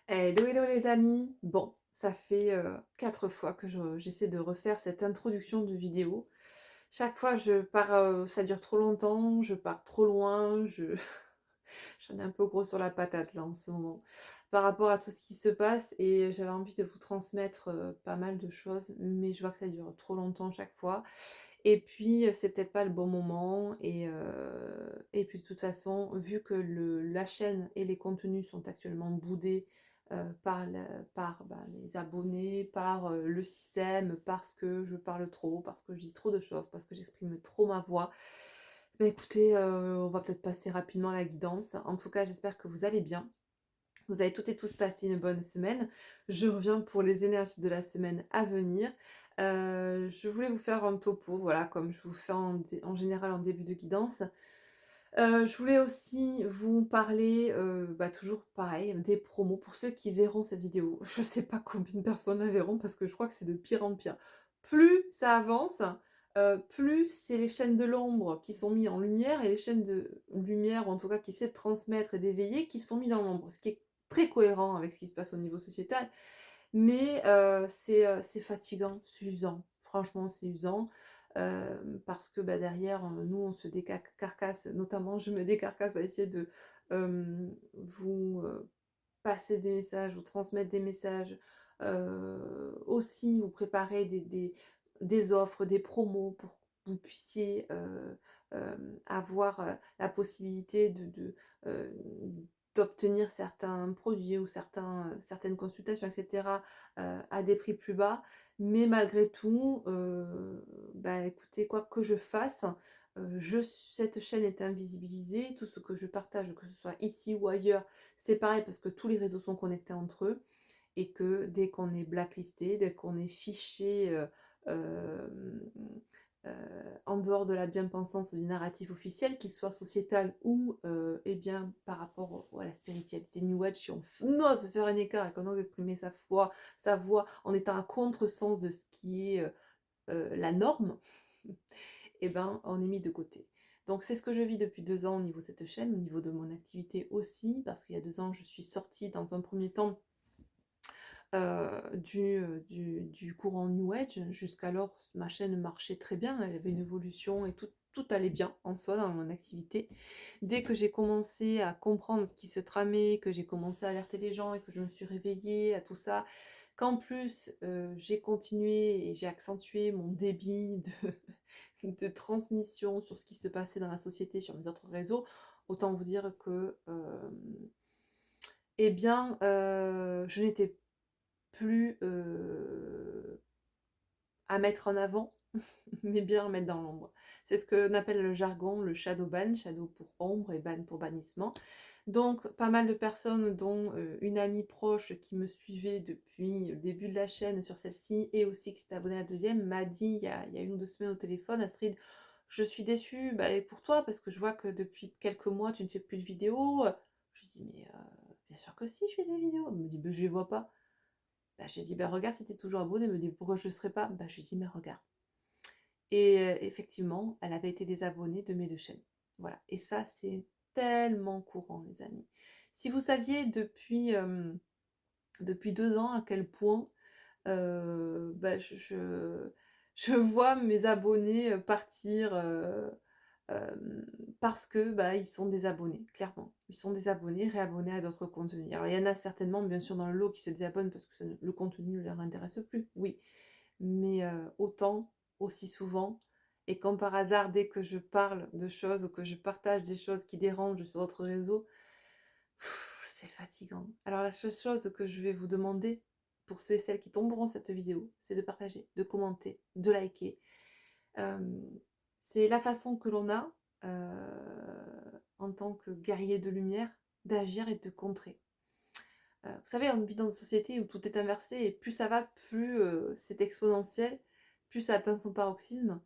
Hello, hello les amis! Bon, ça fait 4 fois que j'essaie de refaire cette introduction de vidéo. Chaque fois, je pars, ça dure trop longtemps, je pars trop loin, j'en ai un peu gros sur la patate là en ce moment, par rapport à tout ce qui se passe et j'avais envie de vous transmettre pas mal de choses, mais je vois que ça dure trop longtemps chaque fois. Et puis, c'est peut-être pas le bon moment et puis de toute façon, vu que la chaîne et les contenus sont actuellement boudés, les abonnés, par, le système, parce que je parle trop, parce que je dis trop de choses, parce que j'exprime trop ma voix. Bah, écoutez, on va peut-être passer rapidement à la guidance. En tout cas, j'espère que vous allez bien. Vous avez toutes et tous passé une bonne semaine. Je reviens pour les énergies de la semaine à venir. Je voulais vous faire un topo, voilà, comme je vous fais en général en début de guidance. Je voulais aussi vous parler, toujours pareil, des promos pour ceux qui verront cette vidéo. Je sais pas combien de personnes la verront parce que je crois que c'est de pire en pire. Plus ça avance, plus c'est les chaînes de l'ombre qui sont mis en lumière et les chaînes de lumière, ou en tout cas qui essaient de transmettre et d'éveiller, qui sont mis dans l'ombre. Ce qui est très cohérent avec ce qui se passe au niveau sociétal, mais c'est fatigant, c'est usant. Franchement, c'est usant, parce que, bah, derrière, nous, on se décarcasse, notamment je me décarcasse à essayer de, vous, passer des messages, vous transmettre des messages, aussi vous préparer des offres, des promos pour que vous puissiez, avoir, la possibilité heu, d'obtenir certains produits ou certaines consultations et cetera, à des prix plus bas. Mais malgré tout, écoutez, quoi que je fasse, cette chaîne est invisibilisée. Tout ce que je partage, que ce soit ici ou ailleurs, c'est pareil parce que tous les réseaux sont connectés entre eux et que dès qu'on est blacklisté, dès qu'on est fiché, hem, en dehors de la bien-pensance du narratif officiel, qu'il soit sociétal ou, par rapport à la spiritualité New Age, si on ose faire un écart et qu'on ose exprimer sa voix en étant à contresens de ce qui est, la norme, et ben, on est mis de côté. Donc c'est ce que je vis depuis 2 ans au niveau de cette chaîne, au niveau de mon activité aussi, parce qu'il y a 2 ans, je suis sortie dans un premier temps, du courant New Age. Jusqu'alors, ma chaîne marchait très bien, elle avait une évolution et tout allait bien en soi dans mon activité. Dès que j'ai commencé à comprendre ce qui se tramait, que j'ai commencé à alerter les gens et que je me suis réveillée à tout ça, qu'en plus, j'ai continué et j'ai accentué mon débit de transmission sur ce qui se passait dans la société, sur mes autres réseaux, autant vous dire que, je n'étais plus, à mettre en avant, mais bien à mettre dans l'ombre. C'est ce qu'on appelle le jargon le shadow ban, shadow pour ombre et ban pour bannissement. Donc pas mal de personnes dont, une amie proche qui me suivait depuis le début de la chaîne sur celle-ci et aussi qui s'est abonnée à la deuxième m'a dit il y a 1 ou 2 semaines au téléphone: «Astrid, je suis déçue, pour toi parce que je vois que depuis quelques mois tu ne fais plus de vidéos». Je lui dis: «Mais, bien sûr que si, je fais des vidéos». Elle me dit: «Je les vois pas». Bah, j'ai dit: «Bah, regarde si tu es toujours abonnée». Elle me dit: «Pourquoi je ne serais pas?» Bah, je lui dis: «Mais regarde». Et effectivement, elle avait été désabonnée de mes 2 chaînes. Voilà, et ça, c'est tellement courant, les amis. Si vous saviez depuis 2 ans à quel point, je vois mes abonnés, partir, parce que, ils sont désabonnés, clairement. Ils sont désabonnés, réabonnés à d'autres contenus. Alors il y en a certainement, bien sûr, dans le lot qui se désabonnent parce que le contenu ne leur intéresse plus, oui. Mais autant, aussi souvent et comme par hasard, dès que je parle de choses ou que je partage des choses qui dérangent sur votre réseau, c'est fatigant. Alors la seule chose que je vais vous demander, pour ceux et celles qui tomberont cette vidéo, c'est de partager, de commenter, de liker. Hem, c'est la façon que l'on a, en tant que guerrier de lumière, d'agir et de contrer. Vous savez, on vit dans une société où tout est inversé et plus ça va, plus, c'est exponentiel, plus ça atteint son paroxysme.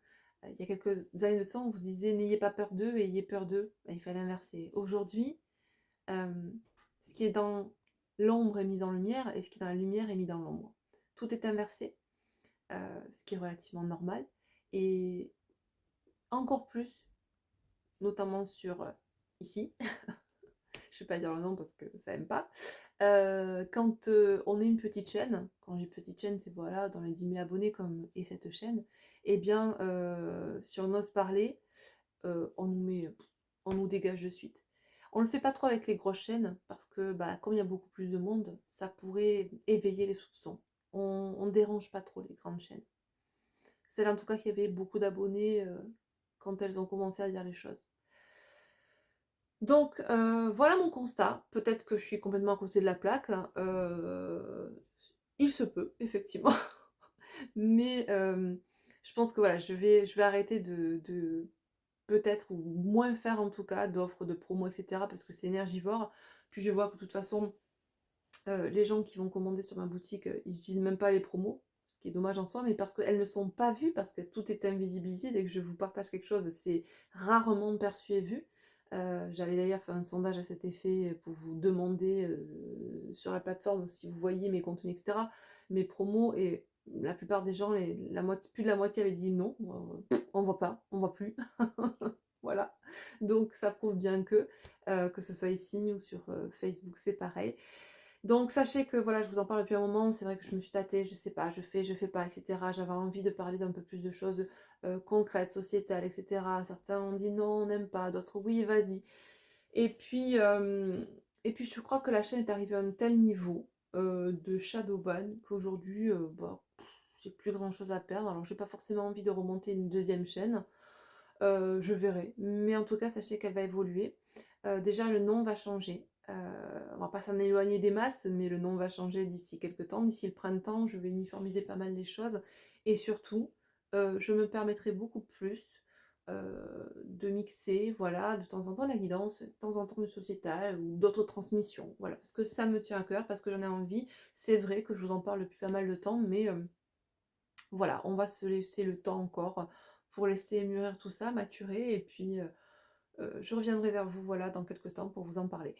Il y a quelques années de ça, on vous disait: «N'ayez pas peur d'eux, ayez peur d'eux». Bah, il fallait inverser. Aujourd'hui, hem, ce qui est dans l'ombre est mis en lumière et ce qui est dans la lumière est mis dans l'ombre. Tout est inversé, ce qui est relativement normal et encore plus, notamment sur, ici, je vais pas dire le nom parce que ça aime pas. Quand on est une petite chaîne, quand j'ai petite chaîne, c'est voilà, dans les 10 000 abonnés comme est cette chaîne, et bien, si on ose parler, on nous met, on nous dégage de suite. On le fait pas trop avec les grosses chaînes parce que, bah, comme il y a beaucoup plus de monde, ça pourrait éveiller les soupçons. On dérange pas trop les grandes chaînes. Celle en tout cas qui avait beaucoup d'abonnés, quand elles ont commencé à dire les choses. Donc voilà mon constat. Peut-être que je suis complètement à côté de la plaque, hein, il se peut effectivement. Mais je pense que voilà, je vais arrêter de peut-être ou moins faire en tout cas d'offres de promo et cetera parce que c'est énergivore. Puis je vois que de toute façon, les gens qui vont commander sur ma boutique, ils utilisent même pas les promos, ce qui est dommage en soi, mais parce qu'elles ne sont pas vues, parce que tout est invisibilisé. Dès que je vous partage quelque chose, c'est rarement perçu et vu. J'avais d'ailleurs fait un sondage à cet effet pour vous demander, sur la plateforme si vous voyez mes contenus et cetera, mes promos et la plupart des gens, la moitié plus de la moitié avaient dit: «Non, on voit pas, on voit plus». Voilà, donc ça prouve bien que ce soit ici ou sur, Facebook, c'est pareil. Donc sachez que voilà, je vous en parle depuis un moment, c'est vrai que je me suis tâtée, je sais pas, je fais pas, et cetera. J'avais envie de parler d'un peu plus de choses, concrètes, sociétales, et cetera. Certains ont dit: «Non, on n'aime pas», d'autres: «Oui, vas-y». Et puis, je crois que la chaîne est arrivée à un tel niveau, de shadowban qu'aujourd'hui, bah, j'ai plus grand chose à perdre. Alors j'ai pas forcément envie de remonter une deuxième chaîne, je verrai. Mais en tout cas, sachez qu'elle va évoluer. Déjà le nom va changer. On va pas s'en éloigner des masses, mais le nom va changer d'ici quelques temps. D'ici le printemps, je vais uniformiser pas mal les choses et surtout, je me permettrai beaucoup plus, de mixer, voilà, de temps en temps la guidance, de temps en temps du sociétal ou d'autres transmissions, voilà. Parce que ça me tient à cœur, parce que j'en ai envie. C'est vrai que je vous en parle depuis pas mal de temps, mais voilà, on va se laisser le temps encore pour laisser mûrir tout ça, maturer et puis, je reviendrai vers vous, voilà, dans quelques temps pour vous en parler.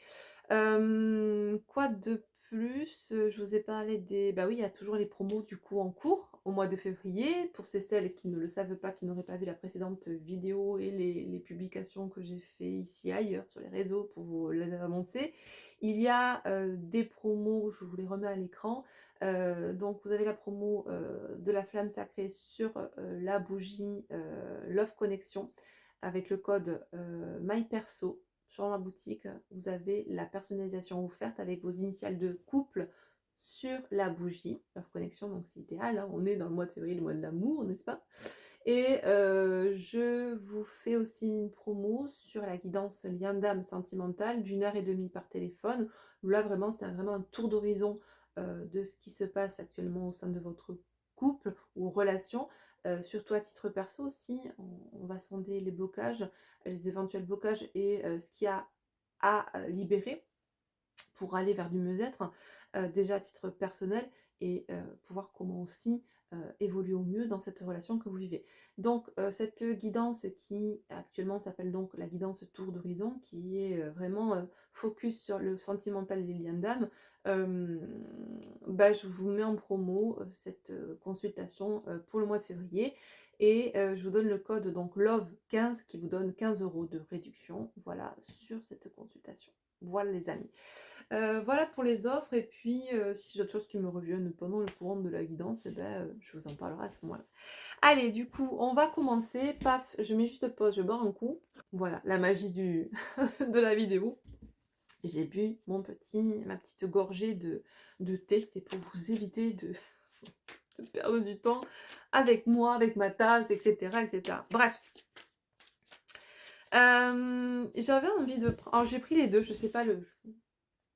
Quoi de plus? Je vous ai parlé des bah oui, il y a toujours les promos du coup en cours au mois de février. Pour celles qui ne le savent pas, qui n'auraient pas vu la précédente vidéo et les publications que j'ai fait ici et ailleurs sur les réseaux pour vous les annoncer. Il y a, des promos, je vous les remets à l'écran. Donc vous avez la promo, de la flamme sacrée sur, la bougie, Love Connection avec le code, MyPerso sur ma boutique, vous avez la personnalisation offerte avec vos initiales de couple sur la bougie. Leur connexion, donc c'est idéal, hein. On est dans le mois de février, le mois de l'amour, n'est-ce pas? Et je vous fais aussi une promo sur la guidance lien d'âme sentimentale d'1 heure et demie par téléphone. Où là, vraiment, c'est vraiment un tour d'horizon de ce qui se passe actuellement au sein de votre couple ou relation. Surtout à titre perso aussi, on va sonder les blocages, les éventuels blocages et ce qu'il y a à libérer pour aller vers du mieux-être, déjà à titre personnel et pour voir comment aussi, évoluer au mieux dans cette relation que vous vivez. Donc cette guidance qui actuellement s'appelle donc la guidance tour d'horizon qui est, vraiment, focus sur le sentimental et les liens d'âme, bah, je vous mets en promo, cette, consultation, pour le mois de février et je vous donne le code donc LOVE15 qui vous donne 15 € de réduction, voilà, sur cette consultation. Voilà les amis. Voilà pour les offres et puis, si j'ai d'autres choses qui me reviennent pendant le courant de la guidance et ben, je vous en parlerai à ce moment-là. Allez, du coup, on va commencer. Paf, je mets juste pause, je bois un coup. Voilà, la magie du de la vidéo. J'ai bu ma petite gorgée de thé, c'était pour vous éviter de perdre du temps avec moi, avec ma tasse et cetera et cetera. Bref. J'avais envie de alors j'ai pris les 2, je sais pas le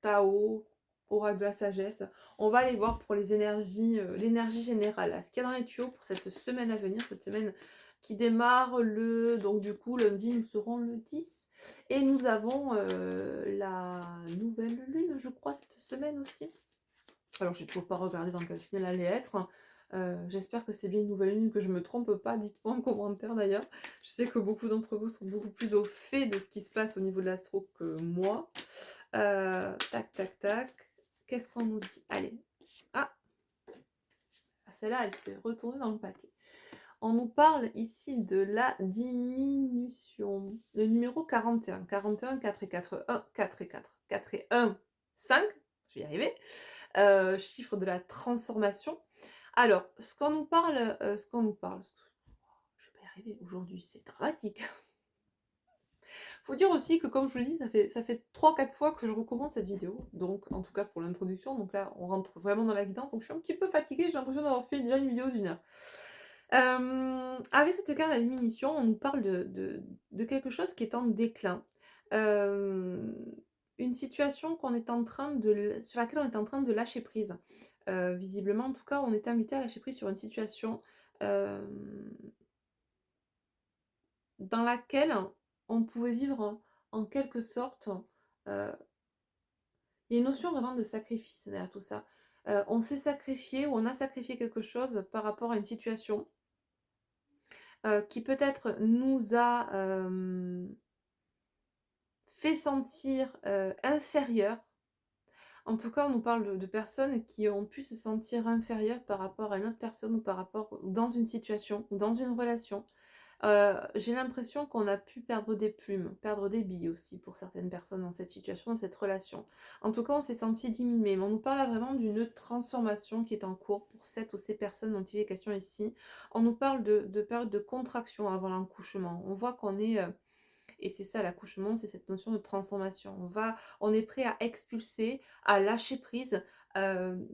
Tao, oracle de la sagesse. On va aller voir pour les énergies, l'énergie générale, là, ce qu'il y a dans les tuyaux pour cette semaine à venir, cette semaine qui démarre donc du coup lundi nous serons le 10 et nous avons, la nouvelle lune je crois cette semaine aussi. Alors j'ai toujours pas regardé dans quel signe elle allait être. J'espère que c'est bien une nouvelle lune, que je me trompe pas, dites-moi en commentaire d'ailleurs. Je sais que beaucoup d'entre vous sont beaucoup plus au fait de ce qui se passe au niveau de l'astro que moi. Tac, tac, tac. Qu'est-ce qu'on nous dit? Allez. Ah! Celle-là, elle s'est retournée dans le paquet. On nous parle ici de la diminution. Le numéro 41. 41, 4 et 4. 1, 4 et 4. 4 et 1, 5, je vais y arriver, chiffre de la transformation. Alors, ce qu'on nous parle, je vais pas y arriver aujourd'hui, c'est dramatique. Faut dire aussi que comme je vous le dis, ça fait 3-4 fois que je recommence cette vidéo, donc en tout cas pour l'introduction, donc là on rentre vraiment dans la guidance, donc je suis un petit peu fatiguée, j'ai l'impression d'avoir fait déjà une vidéo d'1 heure. Avec cette carte de la diminution, on nous parle de quelque chose qui est en déclin. Hem, une situation qu'on est en train de l sur laquelle on est en train de lâcher prise. Visiblement en tout cas, on est invité à lâcher prise sur une situation, hem dans laquelle on pouvait vivre en quelque sorte, il y a une notion vraiment de sacrifice derrière tout ça. On s'est sacrifié ou on a sacrifié quelque chose par rapport à une situation, qui peut-être nous a, fait sentir, inférieurs. En tout cas, on nous parle de personnes qui ont pu se sentir inférieures par rapport à une autre personne ou par rapport ou dans une situation ou dans une relation. J'ai l'impression qu'on a pu perdre des plumes, perdre des billes aussi pour certaines personnes dans cette situation, dans cette relation. En tout cas, on s'est senti diminué, mais on nous parle là vraiment d'une transformation qui est en cours pour cette ou ces personnes dont il est question ici. On nous parle de période de contraction avant l'accouchement. On voit qu'on est, et c'est ça l'accouchement, c'est cette notion de transformation. On est prêt à expulser, à lâcher prise, heu,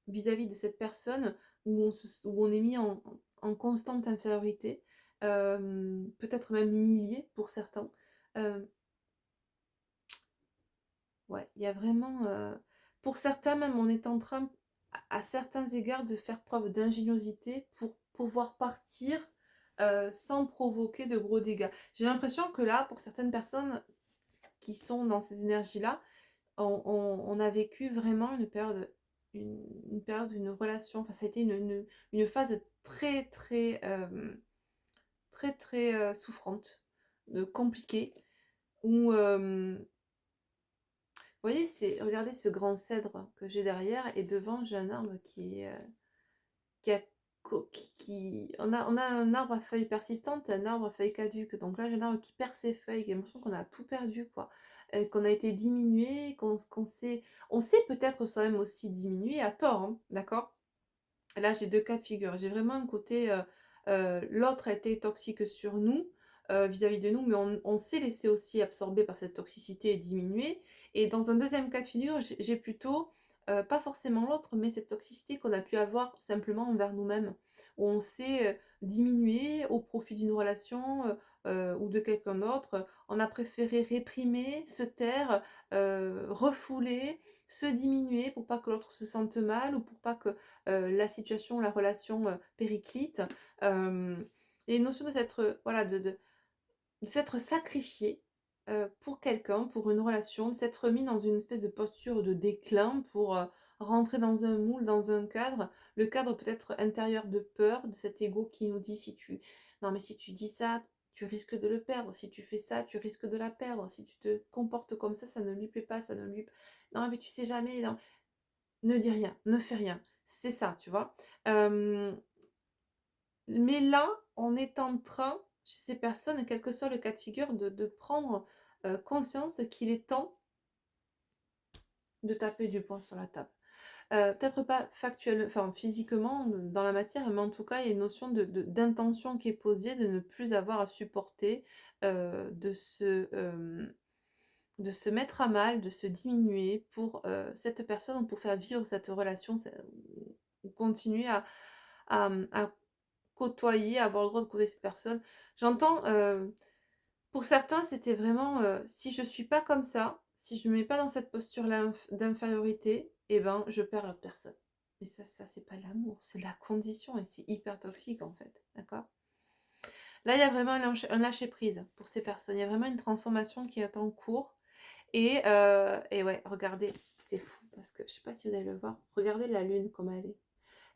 vis-à-vis de cette personne où on est mis en constante infériorité, peut-être même humilié pour certains. Hem, ouais, il y a vraiment, pour certains même, on est en train, à certains égards, de faire preuve d'ingéniosité pour pouvoir partir, sans provoquer de gros dégâts. J'ai l'impression que là, pour certaines personnes qui sont dans ces énergies-là, on a vécu vraiment une période, une relation, enfin ça a été une phase très, très, très, très, souffrante, compliquée où, vous voyez, regardez ce grand cèdre que j'ai derrière et devant j'ai un arbre qui est, qui a co qui on a un arbre à feuilles persistantes et un arbre à feuilles caduques. Donc là, j'ai un arbre qui perd ses feuilles, j'ai l'impression qu'on a tout perdu, quoi. Qu'on a été diminué, on s'est peut-être soi-même aussi diminué à tort, hein, d'accord? Là, j'ai 2 cas de figure. J'ai vraiment un côté, l'autre a été toxique sur nous, vis-à-vis de nous, mais on s'est laissé aussi absorber par cette toxicité et diminuer. Et dans un deuxième cas de figure, j'ai plutôt, pas forcément l'autre, mais cette toxicité qu'on a pu avoir simplement envers nous-mêmes. Où on s'est, diminué au profit d'une relation, ou de quelqu'un d'autre. On a préféré réprimer, se taire, refouler, se diminuer pour pas que l'autre se sente mal ou pour pas que la situation, la relation, périclite. Et une notion de s'être, voilà, de s'être sacrifié, pour quelqu'un, pour une relation, de s'être mis dans une espèce de posture de déclin pour, rentrer dans un moule, dans un cadre. Le cadre peut-être intérieur de peur, de cet ego qui nous dit: «Si tu non mais si tu dis ça, tu risques de le perdre. Si tu fais ça, tu risques de la perdre. Si tu te comportes comme ça ne lui plaît pas, ça ne lui non mais tu sais jamais, non». Ne dis rien, ne fais rien. C'est ça, tu vois? Hem, mais là, on est en train, chez ces personnes, quel que soit le cas de figure, de prendre, conscience qu'il est temps de taper du poing sur la table. Peut-être pas factuel enfin physiquement, dans la matière, mais en tout cas, il y a une notion d'intention qui est posée, de ne plus avoir à supporter, de se mettre à mal, de se diminuer pour, cette personne ou pour faire vivre cette relation, ou continuer à côtoyer, avoir le droit de côtoyer cette personne. J'entends, pour certains, c'était vraiment, si je suis pas comme ça, si je me mets pas dans cette posture-là d'infériorité, et ben, je perds l'autre personne. Mais ça c'est pas de l'amour, c'est de la condition et c'est hyper toxique en fait, d'accord? Là, il y a vraiment un lâcher prise pour ces personnes. Il y a vraiment une transformation qui est en cours et ouais, regardez, c'est fou parce que je sais pas si vous allez le voir, regardez la lune comme elle est.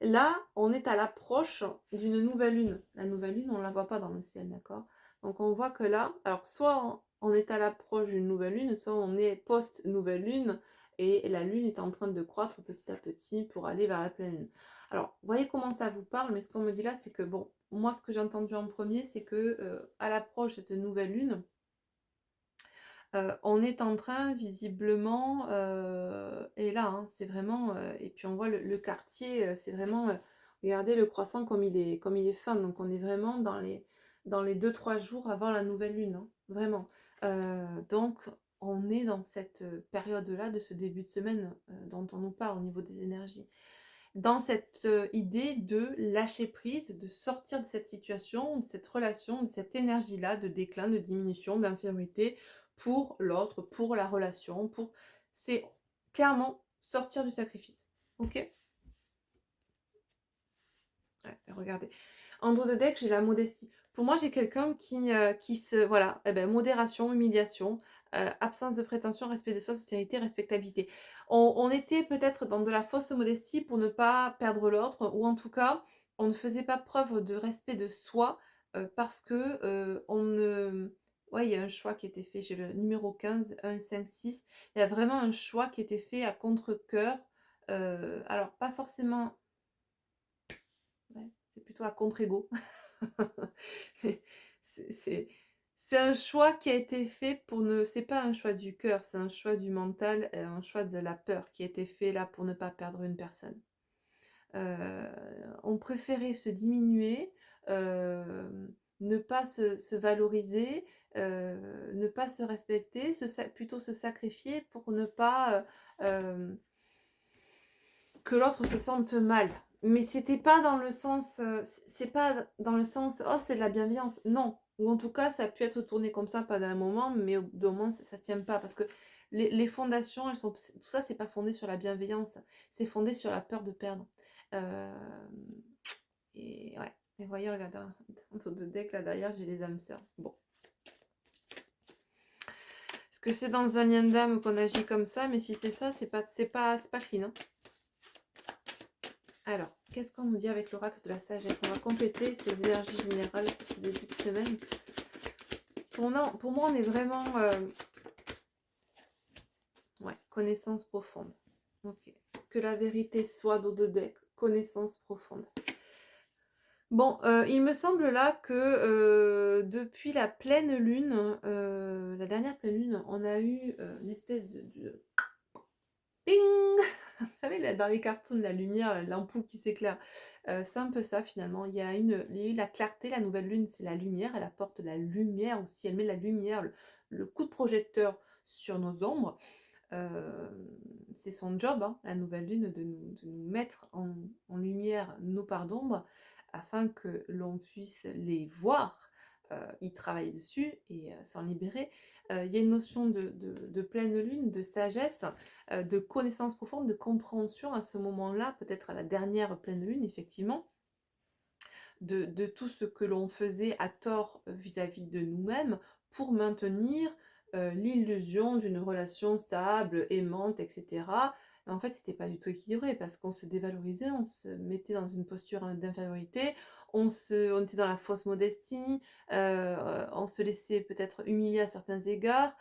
Là, on est à l'approche d'une nouvelle lune. La nouvelle lune, on ne la voit pas dans le ciel, d'accord? Donc on voit que là, alors soit on est à l'approche d'une nouvelle lune, soit on est post-nouvelle lune et la lune est en train de croître petit à petit pour aller vers la pleine lune. Alors, vous voyez comment ça vous parle, mais ce qu'on me dit là, c'est que bon, moi ce que j'ai entendu en premier, c'est que à l'approche de cette nouvelle lune, On est en train visiblement, et là, hein, c'est vraiment, et puis on voit le quartier, c'est vraiment, regardez le croissant comme il est fin, donc on est vraiment dans les 2-3 jours avant la nouvelle lune, hein, vraiment. Donc on est dans cette, période-là de ce début de semaine, dont on nous parle au niveau des énergies. Dans cette, idée de lâcher prise, de sortir de cette situation, de cette relation, de cette énergie-là de déclin, de diminution, d'infériorité pour l'autre, pour la relation, pour c'est clairement sortir du sacrifice. OK? Ouais, regardez. En dos de deck, j'ai la modestie. Pour moi, j'ai quelqu'un qui se voilà, eh ben, modération, humiliation, absence de prétention, respect de soi, sincérité, respectabilité. On était peut-être dans de la fausse modestie pour ne pas perdre l'autre ou en tout cas, on ne faisait pas preuve de respect de soi, parce que, on ne ouais, il y a un choix qui était fait. J'ai le numéro 15, 1, 5, 6. Il y a vraiment un choix qui était fait à contre-cœur, alors pas forcément ouais, c'est plutôt à contre-ego. Mais c'est c'est c'est un choix qui a été fait pour ne c'est pas un choix du cœur, c'est un choix du mental, un choix de la peur qui a été fait là pour ne pas perdre une personne. Heu, on préférait se diminuer, ne pas se valoriser, ne pas se respecter, plutôt se sacrifier pour ne pas, que l'autre se sente mal. Mais c'était pas dans le sens, c'est pas dans le sens: «Oh, c'est de la bienveillance». Non, ou en tout cas, ça a pu être tourné comme ça pendant un moment, mais au bout d'un moment, ça tient pas parce que les fondations, elles sont tout ça, c'est pas fondé sur la bienveillance, c'est fondé sur la peur de perdre. Hem et ouais, et voyez, regardez, hein, autour de deck, là, derrière, j'ai les âmes sœurs. Bon. Est-ce que c'est dans un lien d'âme qu'on agit comme ça? Mais si c'est ça, c'est pas clean, hein. Alors, qu'est-ce qu'on nous dit avec l'oracle de la sagesse? On va compléter ces énergies générales pour ce début de semaine. Pour moi, on est vraiment... ouais, connaissance profonde. Ok. Que la vérité soit dos de deck. Connaissance profonde. Bon, il me semble là que depuis la pleine lune, la dernière pleine lune, on a eu une espèce de ding! Vous savez, là, dans les cartoons, la lumière, l'ampoule qui s'éclaire. C'est un peu ça finalement. Il y a eu la clarté, la nouvelle lune, c'est la lumière, elle apporte la lumière aussi, elle met la lumière, le coup de projecteur sur nos ombres. C'est son job, hein, la nouvelle lune, de nous mettre en lumière nos parts d'ombre afin que l'on puisse les voir, y travailler dessus et s'en libérer. Il y a une notion de pleine lune, de sagesse, de connaissance profonde, de compréhension à ce moment-là, peut-être à la dernière pleine lune, effectivement, de tout ce que l'on faisait à tort vis-à-vis de nous-mêmes pour maintenir l'illusion d'une relation stable, aimante, etc. Mais en fait, c'était pas du tout équilibré parce qu'on se dévalorisait, on se mettait dans une posture d'infériorité, on était dans la fausse modestie, on se laissait peut-être humilier à certains égards,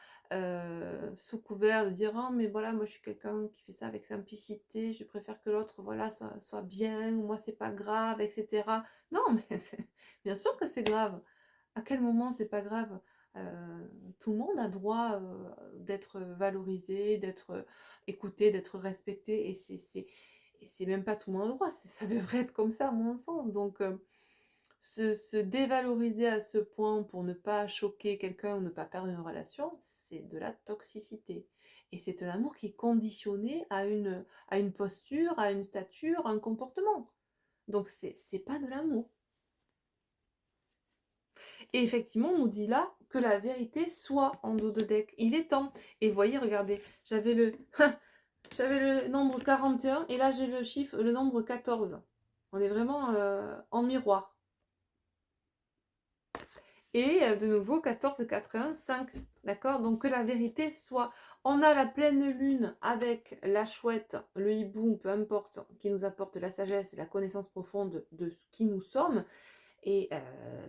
sous couvert de dire: «Oh mais voilà, moi je suis quelqu'un qui fait ça avec simplicité, je préfère que l'autre voilà soit bien, ou moi c'est pas grave, etc.» Non, mais bien sûr que c'est grave. À quel moment c'est pas grave? Tout le monde a droit, d'être valorisé, d'être, écouté, d'être respecté et c'est même pas tout le monde a droit, ça devrait être comme ça à mon sens donc se dévaloriser à ce point pour ne pas choquer quelqu'un ou ne pas perdre une relation, c'est de la toxicité et c'est un amour qui est conditionné à une posture, à une stature, à un comportement donc c'est pas de l'amour. Et effectivement, on nous dit là que la vérité soit en dos de deck. Il est temps. Et vous voyez, regardez, j'avais le nombre 41 et là j'ai le nombre 14. On est vraiment en miroir. Et de nouveau 14, 81, 5. D'accord? Donc que la vérité soit. On a la pleine lune avec la chouette, le hibou, peu importe, qui nous apporte la sagesse et la connaissance profonde de ce qui nous sommes. Et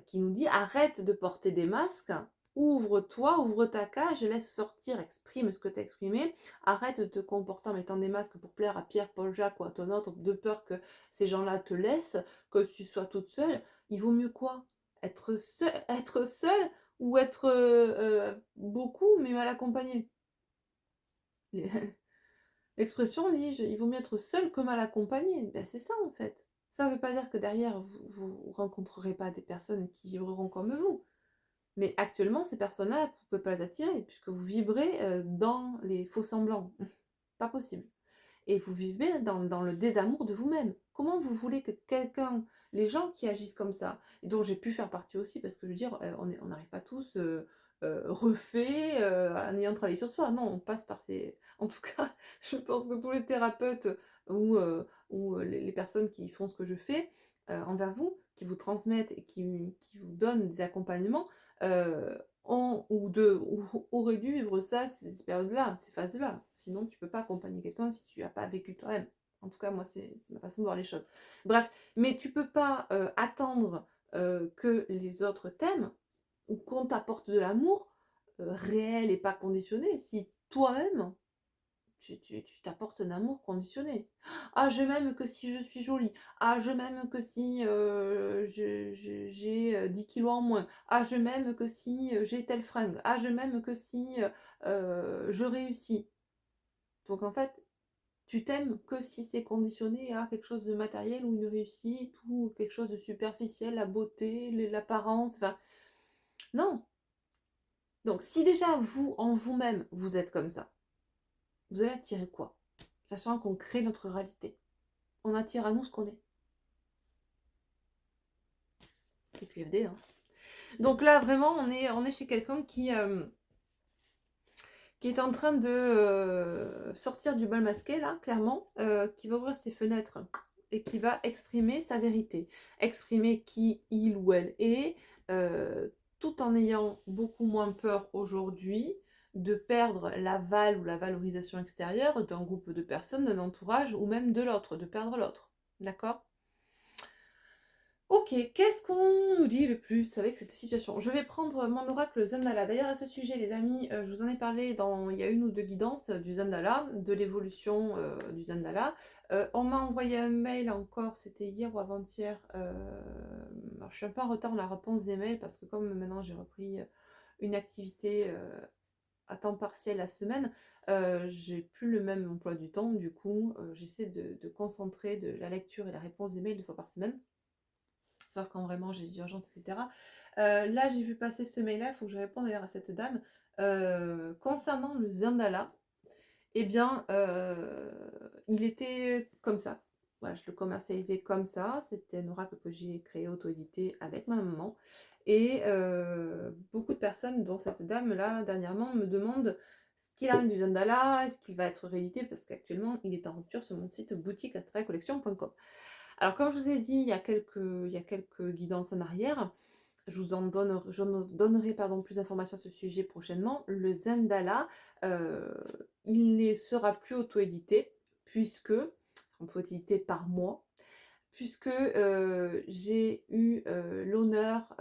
qui nous dit: «Arrête de porter des masques, ouvre-toi, ouvre ta cage, laisse sortir, exprime ce que tu as exprimé. Arrête de te comporter en mettant des masques pour plaire à Pierre, Paul, Jacques ou à ton autre, de peur que ces gens-là te laissent, que tu sois toute seule». Il vaut mieux quoi? Être seule ou être beaucoup mais mal accompagné. L'expression dit il vaut mieux être seul que mal accompagné. Ben, c'est ça en fait. Ça ne veut pas dire que derrière vous rencontrerez pas des personnes qui vibreront comme vous. Mais actuellement, ces personnes-là, vous ne pouvez pas les attirer puisque vous vibrez dans les faux semblants. Pas possible. Et vous vivez dans le désamour de vous-même. Comment vous voulez que quelqu'un, les gens qui agissent comme ça, et dont j'ai pu faire partie aussi, parce que je veux dire, on n'arrive pas tous refaits en ayant travaillé sur soi. Non, on passe par ces... En tout cas, je pense que tous les thérapeutes ou les personnes qui font ce que je fais envers vous, qui vous transmettent et qui vous donnent des accompagnements, auraient dû vivre ça, ces périodes-là, ces phases-là. Sinon, tu peux pas accompagner quelqu'un si tu n'as pas vécu toi-même. En tout cas, moi, c'est ma façon de voir les choses. Bref, mais tu peux pas attendre que les autres t'aiment ou qu'on t'apporte de l'amour réel et pas conditionné si toi-même, tu t'apportes un amour conditionné. Ah, je m'aime que si je suis jolie. Ah, je m'aime que si j'ai 10 kilos en moins. Ah, je m'aime que si j'ai telle fringue. Ah, je m'aime que si je réussis. Donc en fait, tu t'aimes que si c'est conditionné à quelque chose de matériel ou une réussite ou quelque chose de superficiel, la beauté, l'apparence. Enfin, non. Donc si déjà vous, en vous-même, vous êtes comme ça, vous allez attirer quoi? Sachant qu'on crée notre réalité. On attire à nous ce qu'on est. C'est QFD, hein. Donc là, vraiment, on est chez quelqu'un qui est en train de sortir du bal masqué, là, clairement, qui va ouvrir ses fenêtres et qui va exprimer sa vérité. Exprimer qui il ou elle est, tout en ayant beaucoup moins peur aujourd'hui de perdre l'aval ou la valorisation extérieure d'un groupe de personnes, d'un entourage ou même de l'autre, de perdre l'autre. D'accord? Ok, qu'est-ce qu'on nous dit le plus avec cette situation? Je vais prendre mon oracle Zendala. D'ailleurs, à ce sujet, les amis, je vous en ai parlé il y a une ou deux guidances du Zendala, de l'évolution du Zendala. On m'a envoyé un mail encore, c'était hier ou avant-hier. Alors, je suis un peu en retard dans la réponse des mails parce que comme maintenant j'ai repris une activité à temps partiel la semaine, j'ai plus le même emploi du temps. Du coup, j'essaie de concentrer de la lecture et la réponse des mails 2 fois par semaine. Sauf quand vraiment j'ai des urgences, etc. Là, j'ai vu passer ce mail-là, il faut que je réponde d'ailleurs à cette dame. Concernant le Zendala, eh bien, il était comme ça. Voilà, je le commercialisais comme ça. C'était un oracle que j'ai créé, auto-édité avec ma maman. Et beaucoup de personnes, dont cette dame-là, dernièrement, me demandent ce qu'il a du Zendala, est-ce qu'il va être réédité, parce qu'actuellement, il est en rupture sur mon site boutique astralcollection.com. Alors, comme je vous ai dit il y a quelques guidances en arrière, je vous donnerai plus d'informations sur ce sujet prochainement. Le Zendala, il ne sera plus auto-édité, auto-édité par moi, puisque j'ai eu l'honneur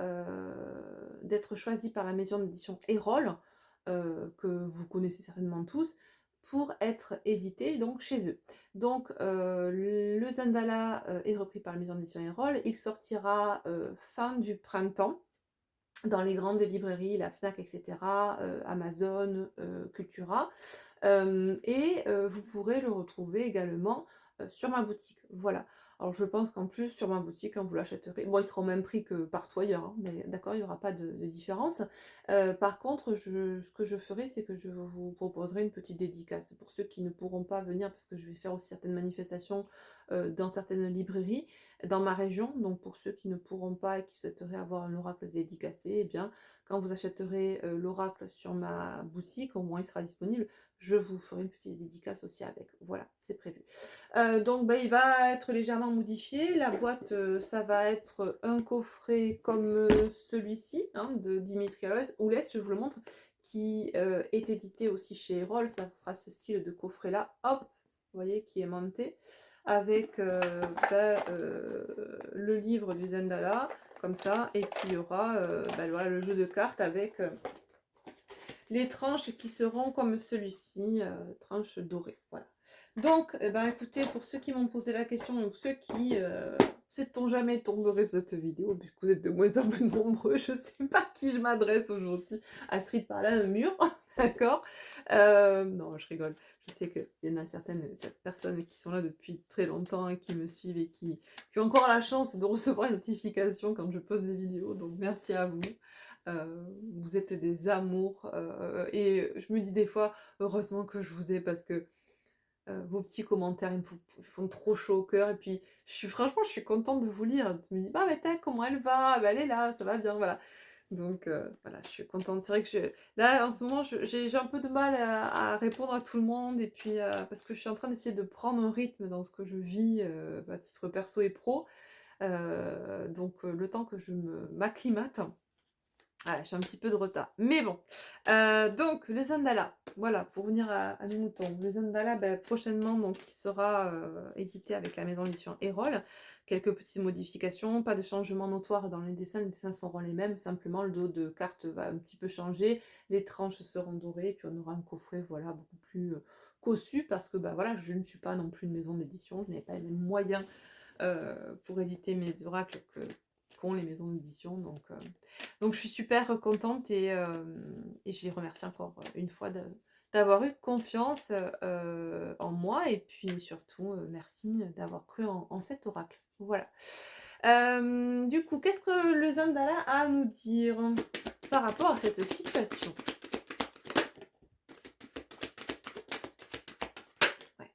d'être choisie par la maison d'édition Erol, que vous connaissez certainement tous, pour être édité donc chez eux. Donc le Zendala est repris par la maison d'édition Erol, il sortira fin du printemps dans les grandes librairies, la Fnac, etc., Amazon, Cultura, et vous pourrez le retrouver également sur ma boutique. Voilà. Alors je pense qu'en plus sur ma boutique, quand vous l'achèterez, bon, il sera au même prix que partout ailleurs, hein, mais d'accord, il n'y aura pas de différence. Par contre, ce que je ferai, c'est que je vous proposerai une petite dédicace pour ceux qui ne pourront pas venir, parce que je vais faire aussi certaines manifestations dans certaines librairies dans ma région. Donc pour ceux qui ne pourront pas et qui souhaiteraient avoir un oracle dédicacé, eh bien, quand vous achèterez l'oracle sur ma boutique, au moins il sera disponible, je vous ferai une petite dédicace aussi avec. Voilà, c'est prévu. Donc il va être légèrement modifié. La boîte, ça va être un coffret comme celui-ci, hein, de Dimitri Oulès, je vous le montre, qui est édité aussi chez Erol. Ça sera ce style de coffret là, hop, vous voyez, qui est aimanté, avec le livre du Zendala, comme ça, et puis il y aura voilà, le jeu de cartes avec les tranches qui seront comme celui-ci, tranches dorées. Voilà. Donc, écoutez, pour ceux qui m'ont posé la question, donc ceux qui sait-on jamais, tomberait sur cette vidéo, puisque vous êtes de moins en moins nombreux, je sais pas à qui je m'adresse aujourd'hui. Astrid par là, un mur, d'accord? Non, je rigole. Je sais qu'il y en a certaines personnes qui sont là depuis très longtemps et qui me suivent et qui ont encore la chance de recevoir une notification quand je poste des vidéos, donc merci à vous. Vous êtes des amours, et je me dis des fois: «Heureusement que je vous ai» parce que vos petits commentaires, ils me font trop chaud au cœur et puis franchement, je suis contente de vous lire. Je me dis: «Bah, mais tac, comment elle va? Bah, elle est là, ça va bien», voilà. Donc voilà, je suis contente. C'est vrai que là, en ce moment, j'ai un peu de mal à répondre à tout le monde et puis, parce que je suis en train d'essayer de prendre un rythme dans ce que je vis, à titre perso et pro. Donc le temps que je m'acclimate. Voilà, j'ai un petit peu de retard. Mais bon, donc le Zandala, voilà, pour venir à nos moutons. Le Zandala, bah, prochainement, donc, il sera édité avec la maison d'édition Erol. Quelques petites modifications, pas de changement notoire dans les dessins seront les mêmes, simplement le dos de carte va un petit peu changer, les tranches seront dorées, puis on aura un coffret, voilà, beaucoup plus cossu, parce que, bah, voilà, je ne suis pas non plus une maison d'édition, je n'ai pas les mêmes moyens pour éditer mes oracles qu'ont les maisons d'édition. Donc je suis super contente et je les remercie encore une fois d'avoir eu confiance en moi et puis surtout merci d'avoir cru en cet oracle. Voilà. Du coup, qu'est-ce que le Zandala a à nous dire par rapport à cette situation? Ouais.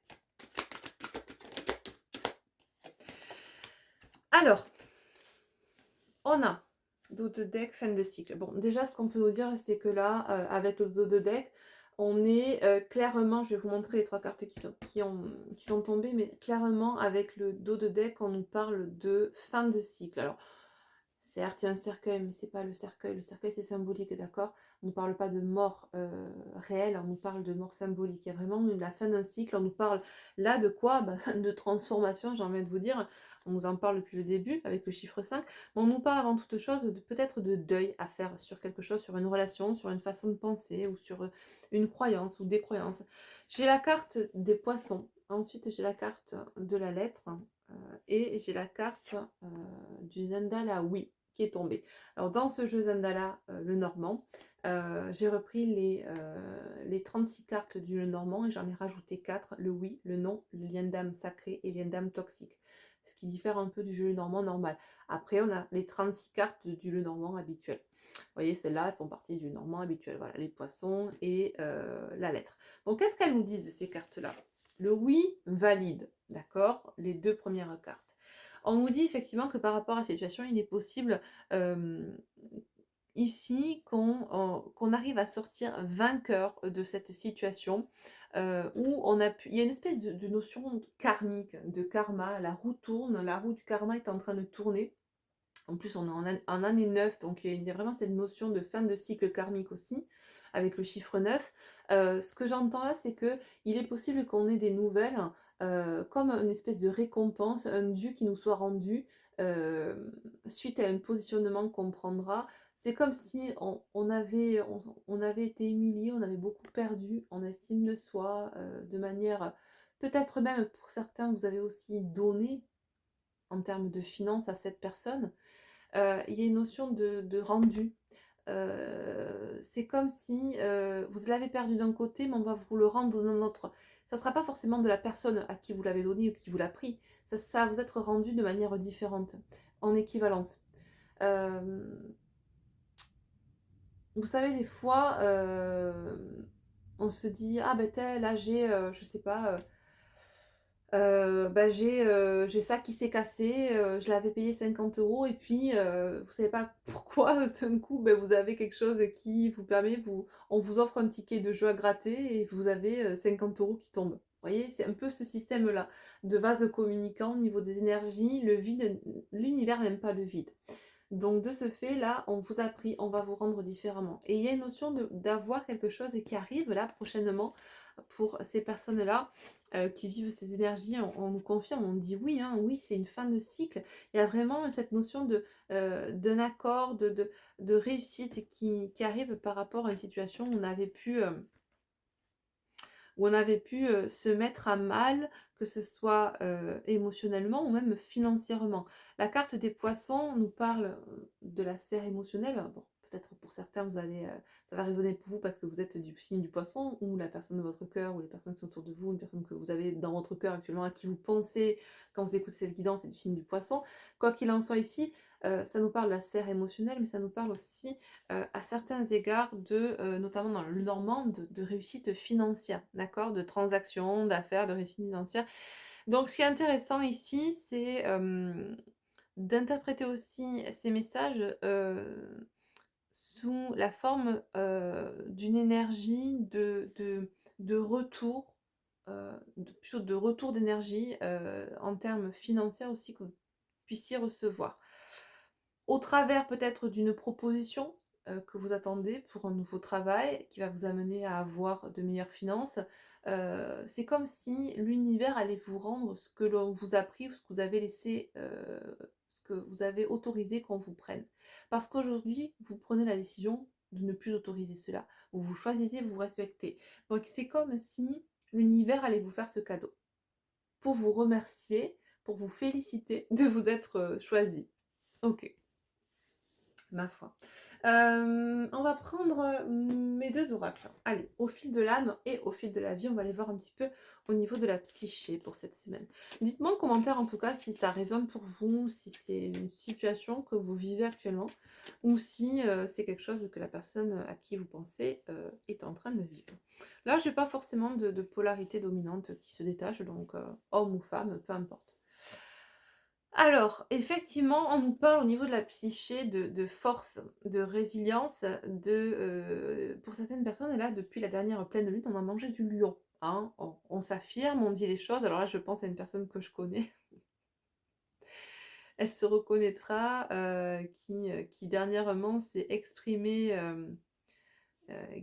Alors, on a dos de deck, fin de cycle. Bon, déjà, ce qu'on peut nous dire, c'est que là, avec le dos de deck, on est clairement, je vais vous montrer les 3 cartes qui sont tombées, mais clairement, avec le dos de deck, on nous parle de fin de cycle. Alors, certes, il y a un cercueil, mais c'est pas le cercueil. Le cercueil, c'est symbolique, d'accord? On ne parle pas de mort réelle, on nous parle de mort symbolique. Il y a vraiment la fin d'un cycle. On nous parle là de quoi? Bah, de transformation, j'ai envie de vous dire. On nous en parle depuis le début, avec le chiffre 5. Mais on nous parle avant toute chose peut-être de deuil à faire sur quelque chose, sur une relation, sur une façon de penser, ou sur une croyance ou des croyances. J'ai la carte des poissons. Ensuite, j'ai la carte de la lettre. Et j'ai la carte du Zendala Oui qui est tombée. Alors dans ce jeu Zendala, le Normand, j'ai repris les 36 cartes du jeu Normand et j'en ai rajouté 4, le oui, le non, le lien d'âme sacré et lien d'âme toxique. Ce qui diffère un peu du jeu Normand normal. Après, on a les 36 cartes du jeu Normand habituel. Vous voyez, celles-là, elles font partie du Normand habituel. Voilà, les poissons et la lettre. Donc, qu'est-ce qu'elles nous disent, ces cartes-là? Le oui valide, d'accord? Les 2 premières cartes. On nous dit effectivement que par rapport à la situation, il est possible ici qu'on arrive à sortir vainqueur de cette situation où il y a une espèce de notion karmique, de karma, la roue tourne, la roue du karma est en train de tourner. En plus, on est en année 9, donc il y a vraiment cette notion de fin de cycle karmique aussi, avec le chiffre 9. Ce que j'entends là, c'est que il est possible qu'on ait des nouvelles, comme une espèce de récompense, un dû qui nous soit rendu suite à un positionnement qu'on prendra. C'est comme si on avait été humilié, on avait beaucoup perdu en estime de soi, de manière peut-être même pour certains, vous avez aussi donné en termes de finances à cette personne. Il y a une notion de rendu. C'est comme si vous l'avez perdu d'un côté, mais on va vous le rendre d'un autre. Ça ne sera pas forcément de la personne à qui vous l'avez donné ou qui vous l'a pris. Ça va vous être rendu de manière différente, en équivalence. Euh, Vous savez, des fois, on se dit, ah ben là j'ai, je sais pas, bah, j'ai ça qui s'est cassé, je l'avais payé 50 € et puis, vous savez pas pourquoi d'un coup, bah, vous avez quelque chose qui vous permet on vous offre un ticket de jeu à gratter et vous avez, 50 € qui tombent. Vous voyez? C'est un peu ce système-là, de vase communicant au niveau des énergies, le vide, l'univers n'aime pas le vide. Donc de ce fait, là, on vous a pris, on va vous rendre différemment. Et il y a une notion d'avoir quelque chose qui arrive là prochainement pour ces personnes-là qui vivent ces énergies. On nous confirme, on dit oui, hein, oui, c'est une fin de cycle. Il y a vraiment cette notion d'un accord, de réussite qui arrive par rapport à une situation où on avait pu où on avait pu se mettre à mal, que ce soit émotionnellement ou même financièrement. La carte des poissons nous parle de la sphère émotionnelle. Bon, peut-être pour certains, ça va résonner pour vous parce que vous êtes du signe du poisson, ou la personne de votre cœur, ou les personnes qui sont autour de vous, une personne que vous avez dans votre cœur actuellement, à qui vous pensez quand vous écoutez cette guidance, c'est du signe du poisson. Quoi qu'il en soit ici, ça nous parle de la sphère émotionnelle, mais ça nous parle aussi à certains égards notamment dans le normand, de réussite financière, d'accord? De transactions, d'affaires, de réussite financière. Donc ce qui est intéressant ici, c'est d'interpréter aussi ces messages sous la forme d'une énergie de retour, plutôt de retour d'énergie en termes financiers aussi que vous puissiez recevoir. Au travers peut-être d'une proposition que vous attendez pour un nouveau travail qui va vous amener à avoir de meilleures finances. C'est comme si l'univers allait vous rendre ce que l'on vous a pris ou ce que vous avez laissé, ce que vous avez autorisé qu'on vous prenne. Parce qu'aujourd'hui, vous prenez la décision de ne plus autoriser cela. Vous choisissez, vous respectez. Donc c'est comme si l'univers allait vous faire ce cadeau pour vous remercier, pour vous féliciter de vous être choisi. Ok. Ma foi. On va prendre mes 2 oracles. Allez, au fil de l'âme et au fil de la vie, on va aller voir un petit peu au niveau de la psyché pour cette semaine. Dites-moi en commentaire en tout cas si ça résonne pour vous, si c'est une situation que vous vivez actuellement, ou si c'est quelque chose que la personne à qui vous pensez est en train de vivre. Là, je n'ai pas forcément de polarité dominante qui se détache, donc homme ou femme, peu importe. Alors, effectivement, on nous parle au niveau de la psyché de force, de résilience, pour certaines personnes, et là, depuis la dernière pleine lune, on a mangé du lion, hein. On s'affirme, on dit les choses. Alors là, je pense à une personne que je connais, elle se reconnaîtra, qui dernièrement s'est exprimée,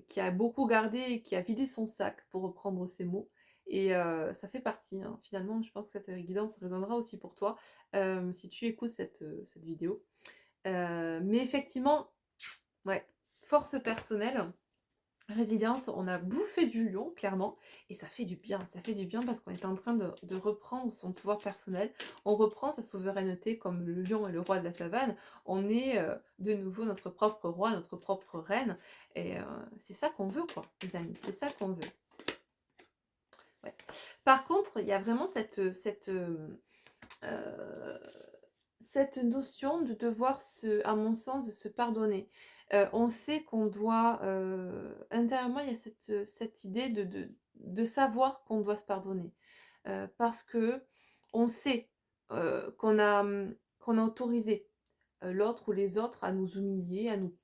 qui a beaucoup gardé et qui a vidé son sac, pour reprendre ses mots. Et ça fait partie, hein. Finalement, je pense que cette guidance résonnera aussi pour toi, si tu écoutes cette vidéo. Mais effectivement, ouais, force personnelle, résilience, on a bouffé du lion, clairement, et ça fait du bien. Ça fait du bien parce qu'on est en train de reprendre son pouvoir personnel. On reprend sa souveraineté comme le lion est le roi de la savane. On est de nouveau notre propre roi, notre propre reine. Et c'est ça qu'on veut, quoi, les amis. C'est ça qu'on veut. Ouais. Par contre, il y a vraiment cette notion de devoir à mon sens, de se pardonner. On sait qu'on doit, intérieurement, il y a cette idée de savoir qu'on doit se pardonner. Parce que on sait qu'on a autorisé l'autre ou les autres à nous humilier, à nous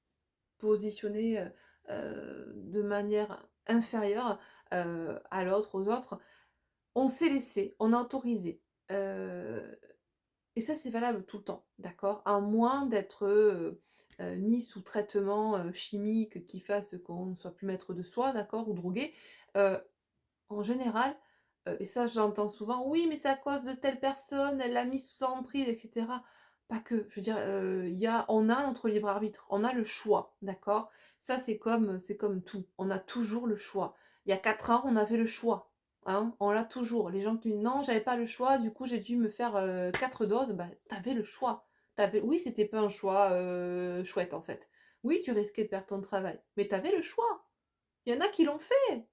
positionner de manière inférieure à l'autre, aux autres. On s'est laissé, on a autorisé. Euh, et ça, c'est valable tout le temps, d'accord? À moins d'être mis sous traitement chimique qui fasse qu'on ne soit plus maître de soi, d'accord? Ou drogué. Euh, En général, et ça j'entends souvent, oui, mais c'est à cause de telle personne, elle l'a mis sous emprise, etc. Pas que, je veux dire, on a notre libre arbitre, on a le choix, d'accord? Ça, c'est comme tout, on a toujours le choix. Il y a 4 ans, on avait le choix, hein, on l'a toujours. Les gens qui me disent, non, j'avais pas le choix, du coup j'ai dû me faire 4 doses, bah, t'avais le choix. Oui, c'était pas un choix chouette en fait. Oui, tu risquais de perdre ton travail, mais t'avais le choix. Il y en a qui l'ont fait.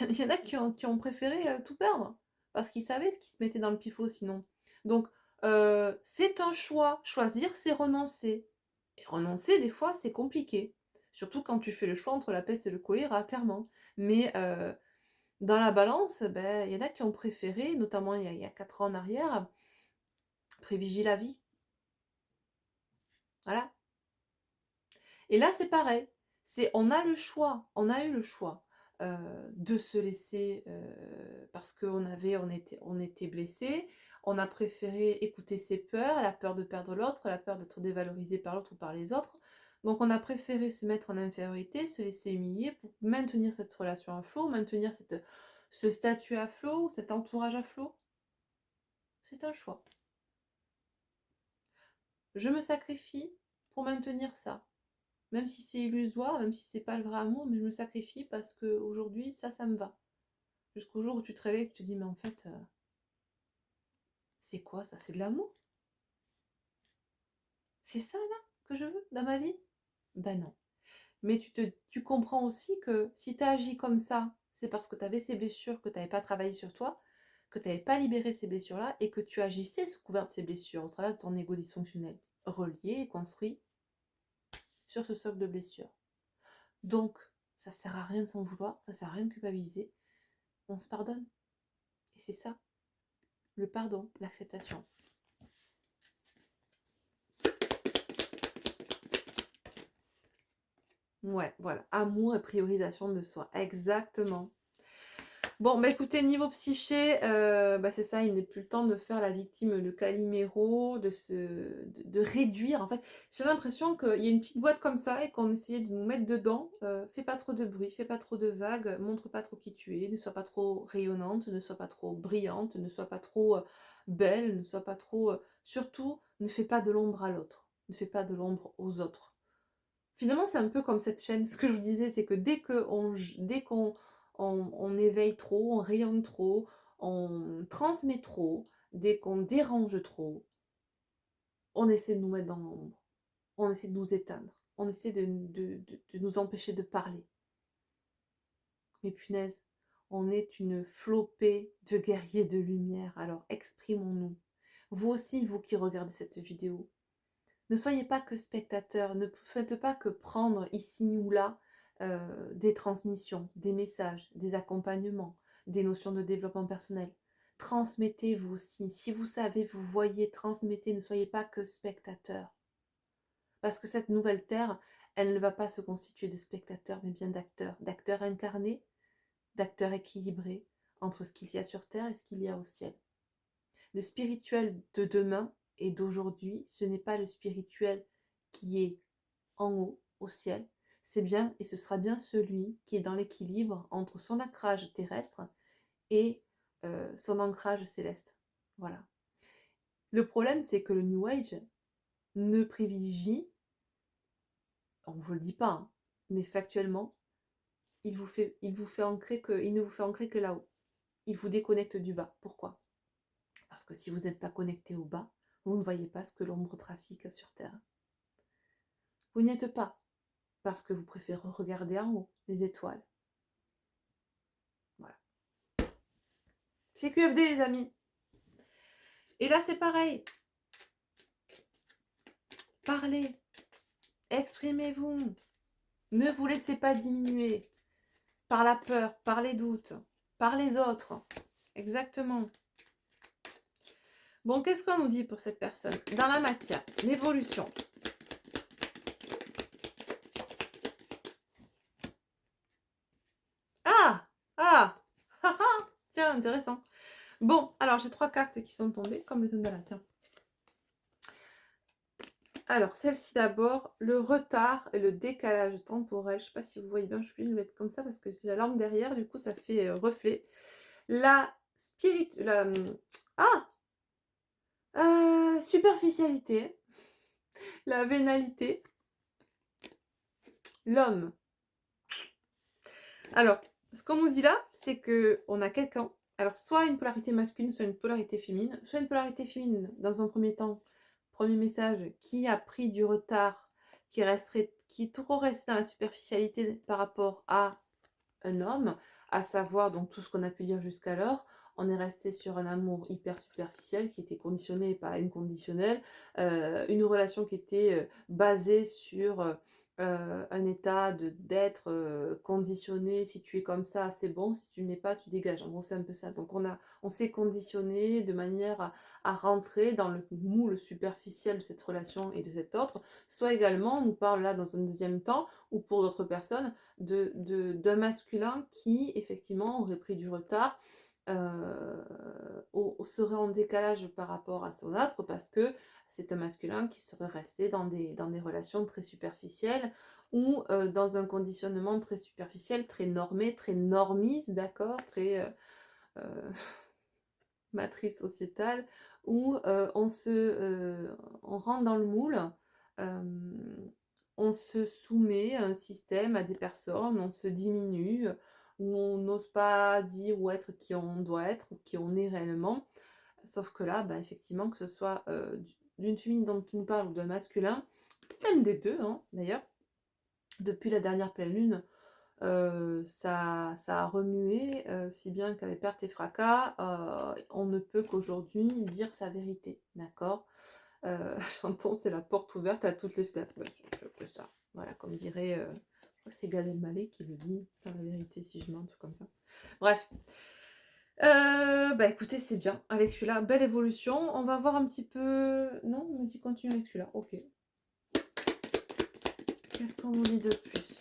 Il y en a qui ont préféré tout perdre, parce qu'ils savaient ce qui se mettait dans le pifot sinon. Donc, c'est un choix. Choisir, c'est renoncer. Et renoncer, des fois, c'est compliqué. Surtout quand tu fais le choix entre la peste et le choléra, clairement. Mais dans la balance, ben, il y en a qui ont préféré, notamment il y a 4 ans en arrière, privilégier la vie. Voilà. Et là, c'est pareil. On a le choix, on a eu le choix de se laisser, parce on était blessé, on a préféré écouter ses peurs, la peur de perdre l'autre, la peur d'être dévalorisé par l'autre ou par les autres. Donc on a préféré se mettre en infériorité, se laisser humilier pour maintenir cette relation à flot, maintenir ce statut à flot, cet entourage à flot. C'est un choix. Je me sacrifie pour maintenir ça. Même si c'est illusoire, même si c'est pas le vrai amour, mais je me sacrifie parce que aujourd'hui ça me va. Jusqu'au jour où tu te réveilles et que tu te dis, mais en fait, c'est quoi ça? C'est de l'amour? C'est ça là que je veux dans ma vie? Ben non. Mais tu comprends aussi que si tu as agi comme ça, c'est parce que tu avais ces blessures, que tu n'avais pas travaillé sur toi, que tu n'avais pas libéré ces blessures-là et que tu agissais sous couvert de ces blessures au travers de ton ego dysfonctionnel, relié et construit sur ce socle de blessures. Donc, ça sert à rien de s'en vouloir, ça sert à rien de culpabiliser. On se pardonne. Et c'est ça, le pardon, l'acceptation. Ouais, voilà. Amour et priorisation de soi. Exactement. Bon, bah écoutez, niveau psyché, bah c'est ça, il n'est plus le temps de faire la victime, le Calimero, de réduire. En fait, j'ai l'impression qu'il y a une petite boîte comme ça et qu'on essayait de nous mettre dedans. Fais pas trop de bruit, fais pas trop de vagues, montre pas trop qui tu es, ne sois pas trop rayonnante, ne sois pas trop brillante, ne sois pas trop belle, ne sois pas trop. Surtout, ne fais pas de l'ombre à l'autre. Ne fais pas de l'ombre aux autres. Finalement, c'est un peu comme cette chaîne. Ce que je vous disais, c'est que dès qu'on on éveille trop, on rayonne trop, on transmet trop, dès qu'on dérange trop, on essaie de nous mettre dans l'ombre, on essaie de nous éteindre, on essaie de nous empêcher de parler. Mais punaise, on est une flopée de guerriers de lumière, alors exprimons-nous. Vous aussi, vous qui regardez cette vidéo, ne soyez pas que spectateur, ne faites pas que prendre ici ou là des transmissions, des messages, des accompagnements, des notions de développement personnel. Transmettez vous aussi. Si vous savez, vous voyez, transmettez, ne soyez pas que spectateur. Parce que cette nouvelle terre, elle ne va pas se constituer de spectateurs, mais bien d'acteurs. D'acteurs incarnés, d'acteurs équilibrés entre ce qu'il y a sur terre et ce qu'il y a au ciel. Le spirituel de demain et d'aujourd'hui, ce n'est pas le spirituel qui est en haut, au ciel. C'est bien et ce sera bien celui qui est dans l'équilibre entre son ancrage terrestre et son ancrage céleste. Voilà. Le problème, c'est que le New Age ne privilégie, on ne vous le dit pas, hein, mais factuellement, il ne vous fait ancrer que là-haut. Il vous déconnecte du bas. Pourquoi? Parce que si vous n'êtes pas connecté au bas, vous ne voyez pas ce que l'ombre trafique sur Terre. Vous n'y êtes pas, parce que vous préférez regarder en haut, les étoiles. Voilà. C'est QFD, les amis. Et là, c'est pareil. Parlez, exprimez-vous. Ne vous laissez pas diminuer par la peur, par les doutes, par les autres. Exactement. Bon, qu'est-ce qu'on nous dit pour cette personne? Dans la matière, l'évolution. Ah! Ah! Ah ah! Tiens, intéressant. Bon, alors j'ai 3 cartes qui sont tombées, comme les Ondala, tiens. Alors, celle-ci d'abord, le retard et le décalage temporel. Je ne sais pas si vous voyez bien, je vais le mettre comme ça parce que j'ai la lampe derrière, du coup ça fait reflet. La superficialité, la vénalité, l'homme. Alors, ce qu'on nous dit là, c'est qu'on a quelqu'un, alors soit une polarité masculine, soit une polarité féminine, soit une polarité féminine dans un premier temps, premier message, qui a pris du retard, qui est trop resté dans la superficialité par rapport à un homme, à savoir donc tout ce qu'on a pu dire jusqu'alors. On est resté sur un amour hyper superficiel qui était conditionné et pas inconditionnel, une relation qui était basée sur un état d'être conditionné. Si tu es comme ça, c'est bon, si tu ne l'es pas, tu dégages. En gros, c'est un peu ça. Donc on s'est conditionné de manière à rentrer dans le moule superficiel de cette relation et de cet autre. Soit également, on nous parle là dans un deuxième temps, ou pour d'autres personnes, d'un masculin qui effectivement aurait pris du retard, serait en décalage par rapport à son autre, parce que c'est un masculin qui serait resté dans des relations très superficielles ou dans un conditionnement très superficiel, très normé, très normiste, d'accord, très matrice sociétale, où on rentre dans le moule on se soumet à un système, à des personnes, on se diminue, où on n'ose pas dire ou être qui on doit être ou qui on est réellement. Sauf que là, bah, effectivement, que ce soit d'une féminine dont tu nous parles ou d'un masculin, même des deux, hein, d'ailleurs, depuis la dernière pleine lune, ça a remué, si bien qu'avec perte et fracas, on ne peut qu'aujourd'hui dire sa vérité, d'accord? J'entends, c'est la porte ouverte à toutes les fenêtres. Bah, c'est que ça. Voilà, comme dirait, je crois que c'est Gad Elmaleh qui le dit, faire la vérité si je mens, un truc comme ça. Bref. Bah écoutez, c'est bien. Avec celui-là, belle évolution. On va voir un petit peu. Non, on me dit continue avec celui-là. Ok. Qu'est-ce qu'on nous dit de plus?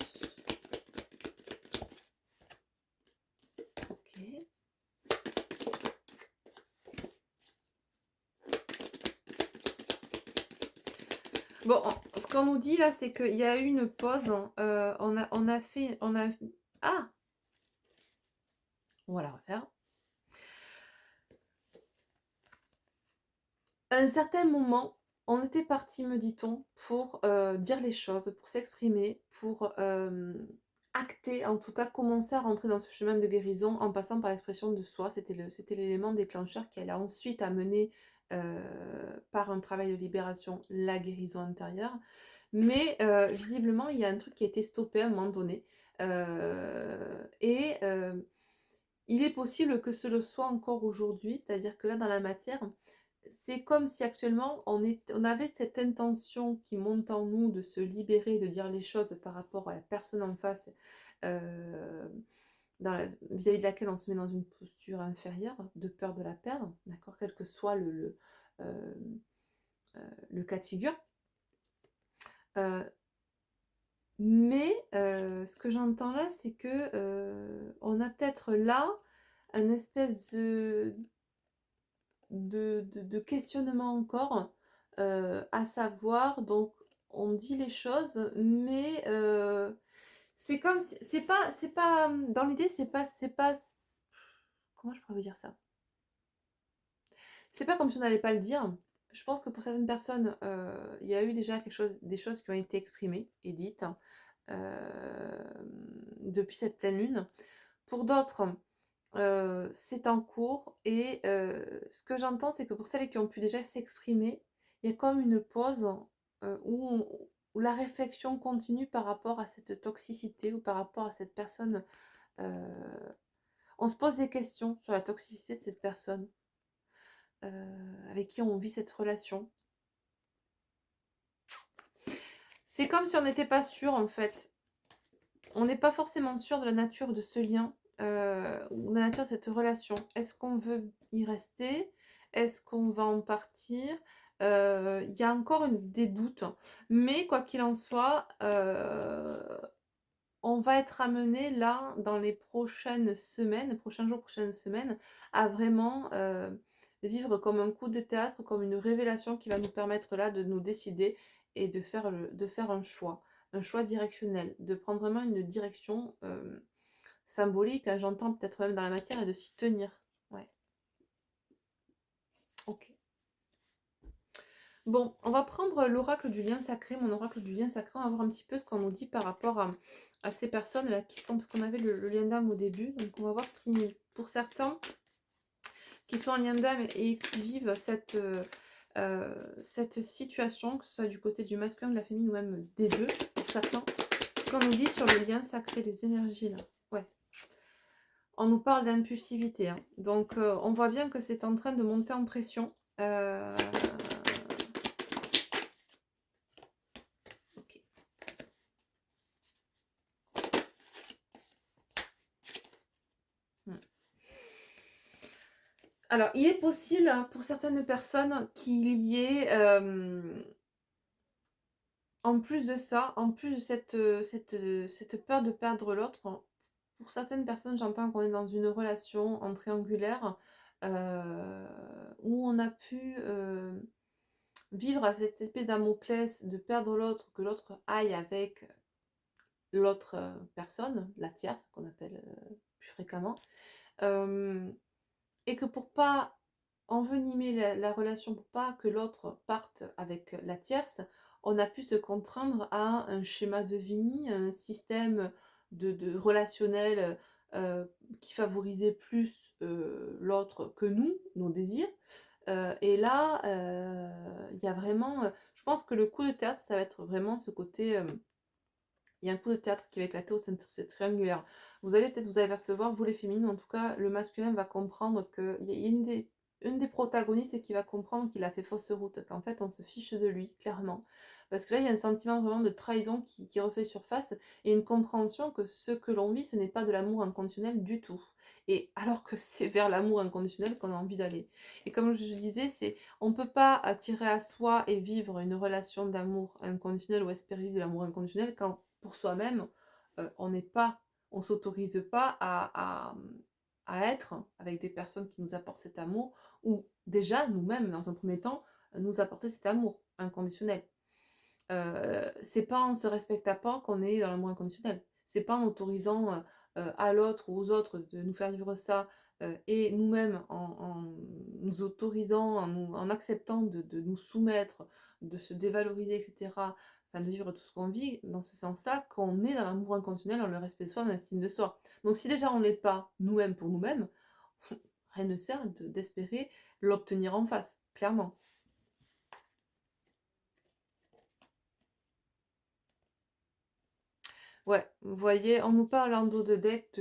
Ok. Bon, ce qu'on nous dit là, c'est qu'il y a eu une pause. On a fait. Ah! On va la refaire. À un certain moment, on était parti, me dit-on, pour dire les choses, pour s'exprimer, pour acter, en tout cas commencer à rentrer dans ce chemin de guérison en passant par l'expression de soi. C'était l'élément déclencheur qui allait ensuite amener, par un travail de libération, la guérison intérieure. Mais visiblement, il y a un truc qui a été stoppé à un moment donné. Et il est possible que ce le soit encore aujourd'hui, c'est-à-dire que là, dans la matière, c'est comme si actuellement on avait cette intention qui monte en nous de se libérer, de dire les choses par rapport à la personne en face, euh, vis-à-vis de laquelle on se met dans une posture inférieure, de peur de la perdre, d'accord, quel que soit euh, le cas de figure. Mais ce que j'entends là, c'est que on a peut-être là un espèce de questionnement encore, à savoir, donc on dit les choses, mais c'est comme si, c'est pas, dans l'idée, c'est pas, comment je pourrais vous dire ça? C'est pas comme si on n'allait pas le dire. Je pense que pour certaines personnes, il y a eu déjà des choses qui ont été exprimées et dites, depuis cette pleine lune. Pour d'autres, c'est en cours et ce que j'entends, c'est que pour celles qui ont pu déjà s'exprimer, il y a comme une pause, où la réflexion continue par rapport à cette toxicité ou par rapport à cette personne, heu, on se pose des questions sur la toxicité de cette personne, avec qui on vit cette relation. C'est comme si on n'était pas sûr, en fait. On n'est pas forcément sûr de la nature de ce lien, ou de la nature de cette relation. Est-ce qu'on veut y rester? Est-ce qu'on va en partir? Il y a encore des doutes, mais quoi qu'il en soit, on va être amené là, dans les prochaines semaines, prochains jours, prochaines semaines, à vraiment vivre comme un coup de théâtre, comme une révélation qui va nous permettre là de nous décider et de faire un choix directionnel, de prendre vraiment une direction symbolique, hein, j'entends peut-être même dans la matière, et de s'y tenir. Ouais, ok. Bon, on va prendre l'oracle du lien sacré, mon oracle du lien sacré, on va voir un petit peu ce qu'on nous dit par rapport à ces personnes-là qui sont, parce qu'on avait le lien d'âme au début, donc on va voir si pour certains qui sont en lien d'âme et qui vivent cette situation, que ce soit du côté du masculin, de la féminine ou même des deux, pour certains, ce qu'on nous dit sur le lien sacré, les énergies là. Ouais. On nous parle d'impulsivité, hein. Donc on voit bien que c'est en train de monter en pression. Ok. Hmm. Alors, il est possible, hein, pour certaines personnes qu'il y ait, en plus de ça, en plus de cette peur de perdre l'autre, hein, pour certaines personnes, j'entends qu'on est dans une relation en triangulaire, où on a pu vivre à cette espèce Damoclès de perdre l'autre, que l'autre aille avec l'autre personne, la tierce, qu'on appelle plus fréquemment, et que pour pas envenimer la relation, pour pas que l'autre parte avec la tierce, on a pu se contraindre à un schéma de vie, un système de relationnel, qui favorisait plus, l'autre que nous, nos désirs. Et là, il y a vraiment, je pense que le coup de théâtre, ça va être vraiment ce côté, il y a un coup de théâtre qui va éclater au sein de cette triangulaire. Vous allez peut-être vous apercevoir, vous les féminines, en tout cas, le masculin va comprendre qu'il y a une des protagonistes qui va comprendre qu'il a fait fausse route, qu'en fait on se fiche de lui, clairement. Parce que là, il y a un sentiment vraiment de trahison qui refait surface et une compréhension que ce que l'on vit, ce n'est pas de l'amour inconditionnel du tout. Et alors que c'est vers l'amour inconditionnel qu'on a envie d'aller. Et comme je disais, on ne peut pas attirer à soi et vivre une relation d'amour inconditionnel ou espérer vivre de l'amour inconditionnel quand pour soi-même, on n'est pas, on s'autorise pas à être avec des personnes qui nous apportent cet amour, ou déjà nous-mêmes, dans un premier temps, nous apporter cet amour inconditionnel. C'est pas en se respectant pas qu'on est dans l'amour inconditionnel. C'est pas en autorisant à l'autre ou aux autres de nous faire vivre ça, et nous-mêmes en nous autorisant, en acceptant de nous soumettre, de se dévaloriser, etc. Enfin, de vivre tout ce qu'on vit, dans ce sens-là, qu'on est dans l'amour inconditionnel, dans le respect de soi, dans l'estime de soi. Donc si déjà on l'est pas nous-mêmes pour nous-mêmes, rien ne sert d'espérer l'obtenir en face, clairement. Ouais, vous voyez, on nous parle en dos de deck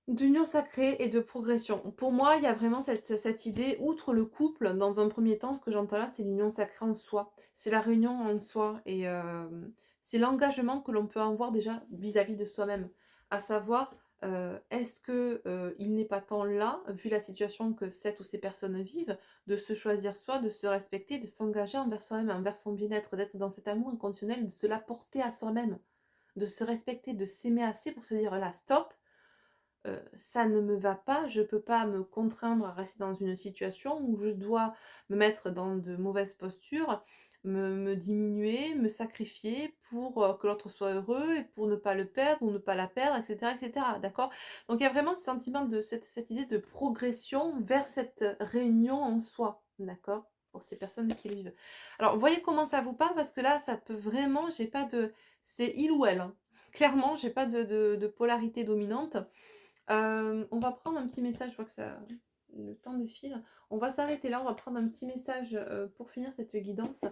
d'union sacrée et de progression. Pour moi, il y a vraiment cette idée, outre le couple, dans un premier temps, ce que j'entends là, c'est l'union sacrée en soi. C'est la réunion en soi et c'est l'engagement que l'on peut avoir déjà vis-à-vis de soi-même. À savoir, est-ce que il n'est pas temps là, vu la situation que cette ou ces personnes vivent, de se choisir soi, de se respecter, de s'engager envers soi-même, envers son bien-être, d'être dans cet amour inconditionnel, de se l'apporter à soi-même, de se respecter, de s'aimer assez pour se dire là, stop, ça ne me va pas, je peux pas me contraindre à rester dans une situation où je dois me mettre dans de mauvaises postures, me diminuer, me sacrifier pour, que l'autre soit heureux et pour ne pas le perdre ou ne pas la perdre et cetera, d'accord? Donc il y a vraiment ce sentiment de cette idée de progression vers cette réunion en soi, d'accord? Pour ces personnes qui le vivent. Alors voyez comment ça vous parle parce que là, ça peut vraiment j'ai pas de c'est il ou elle, hein. Clairement, j'ai pas de polarité dominante. On va prendre un petit message, je vois que ça le temps défile. On va s'arrêter là, on va prendre un petit message, pour finir cette guidance.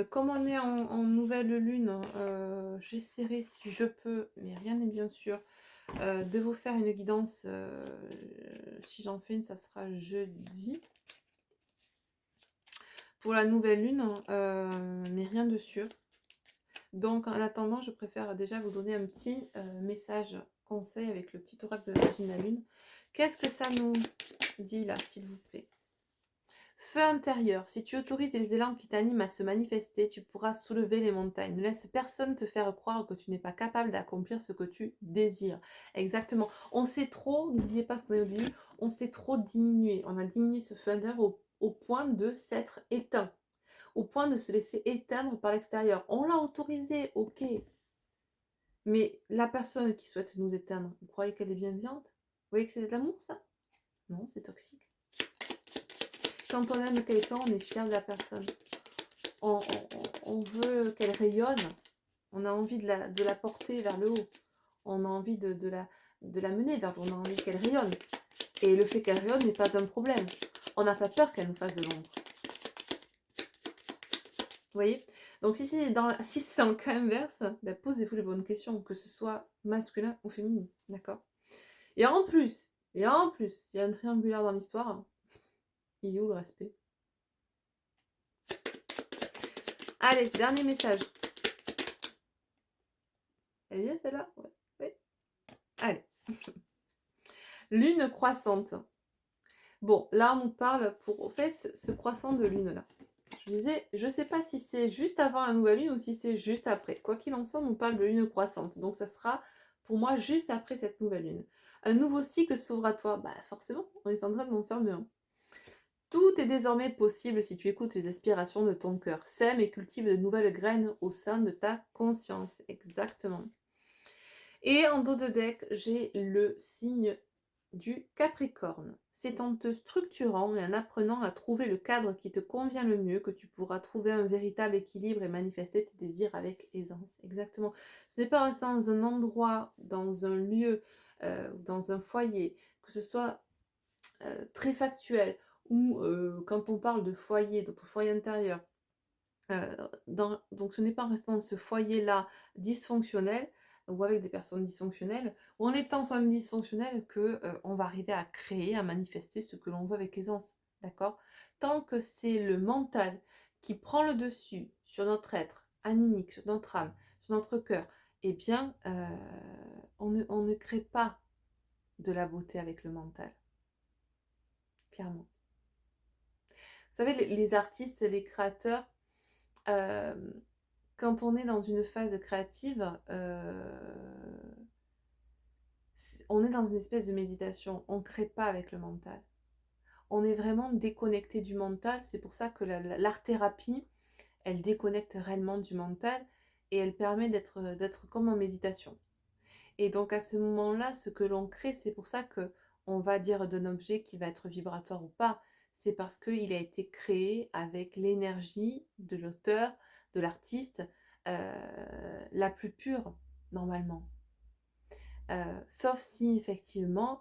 Comme on est en nouvelle lune, j'essaierai si je peux, mais rien n'est bien sûr, de vous faire une guidance, si j'en fais une, ça sera jeudi. Pour la nouvelle lune, mais rien de sûr. Donc en attendant, je préfère déjà vous donner un petit message conseil avec le petit oracle de la Régine de la Lune. Qu'est-ce que ça nous dit là, s'il vous plaît? Feu intérieur, si tu autorises les élans qui t'animent à se manifester, tu pourras soulever les montagnes. Ne laisse personne te faire croire que tu n'es pas capable d'accomplir ce que tu désires. Exactement. On s'est trop, n'oubliez pas ce qu'on a dit au début, on s'est trop diminué. On a diminué ce feu intérieur au point de s'être éteint, au point de se laisser éteindre par l'extérieur. On l'a autorisé, ok. Mais la personne qui souhaite nous éteindre, vous croyez qu'elle est bienveillante? Vous voyez que c'est de l'amour, ça? Non, c'est toxique. Quand on aime quelqu'un, on est fier de la personne. On veut qu'elle rayonne. On a envie de la porter vers le haut. On a envie de la mener vers le haut. On a envie qu'elle rayonne. Et le fait qu'elle rayonne n'est pas un problème. On n'a pas peur qu'elle nous fasse de l'ombre. Vous voyez? Donc si c'est dans le cas inverse, ben, posez-vous les bonnes questions, que ce soit masculin ou féminin, d'accord? Et en plus, il y a un triangulaire dans l'histoire, il est où le respect? Allez, dernier message. Elle est bien celle-là? Ouais. Oui. Allez. Lune croissante. Bon, là on nous parle pour, vous savez, ce croissant de lune là. Je disais, je sais pas si c'est juste avant la nouvelle lune ou si c'est juste après. Quoi qu'il en soit, on nous parle de lune croissante. Donc ça sera pour moi juste après cette nouvelle lune. Un nouveau cycle s'ouvre à toi. Bah forcément, on est en train d'en faire un. Tout est désormais possible si tu écoutes les aspirations de ton cœur. Sème et cultive de nouvelles graines au sein de ta conscience. Exactement. Et en dos de deck, j'ai le signe du Capricorne. c'est en te structurant et en apprenant à trouver le cadre qui te convient le mieux que tu pourras trouver un véritable équilibre et manifester tes désirs avec aisance. Exactement. Ce n'est pas rester dans un endroit, dans un lieu, ou dans un foyer, que ce soit très factuel, ou quand on parle de foyer, d'autres foyer intérieur, donc ce n'est pas en restant dans ce foyer-là dysfonctionnel, ou avec des personnes dysfonctionnelles, ou en étant soi-même dysfonctionnel que, on va arriver à créer, à manifester ce que l'on veut avec aisance, d'accord? Tant que c'est le mental qui prend le dessus sur notre être animique, sur notre âme, sur notre cœur, eh bien, on ne crée pas de la beauté avec le mental, clairement. Vous savez, les artistes, les créateurs, hem quand on est dans une phase créative, on est dans une espèce de méditation. On ne crée pas avec le mental. On est vraiment déconnecté du mental. C'est pour ça que l'art-thérapie, elle déconnecte réellement du mental et elle permet d'être comme en méditation. Et donc à ce moment-là, ce que l'on crée, c'est pour ça que on va dire d'un objet qui va être vibratoire ou pas, c'est parce qu'il a été créé avec l'énergie de l'auteur, de l'artiste, la plus pure, normalement. Sauf si effectivement,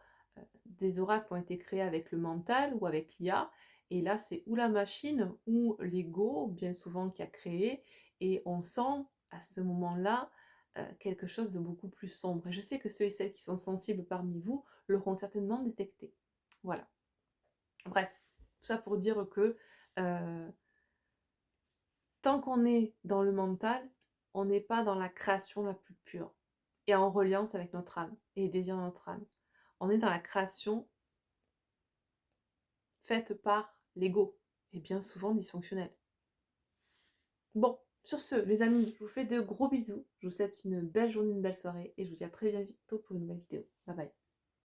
des oracles ont été créés avec le mental ou avec l'IA, et là c'est ou la machine ou l'ego, bien souvent, qui a créé, et on sent à ce moment-là, quelque chose de beaucoup plus sombre. Et je sais que ceux et celles qui sont sensibles parmi vous l'auront certainement détecté. Voilà. Bref, tout ça pour dire que, tant qu'on est dans le mental, on n'est pas dans la création la plus pure et en reliance avec notre âme et les désirs de notre âme. On est dans la création faite par l'ego et bien souvent dysfonctionnelle. Bon, sur ce, les amis, je vous fais de gros bisous. Je vous souhaite une belle journée, une belle soirée et je vous dis à très bientôt pour une nouvelle vidéo. Bye bye.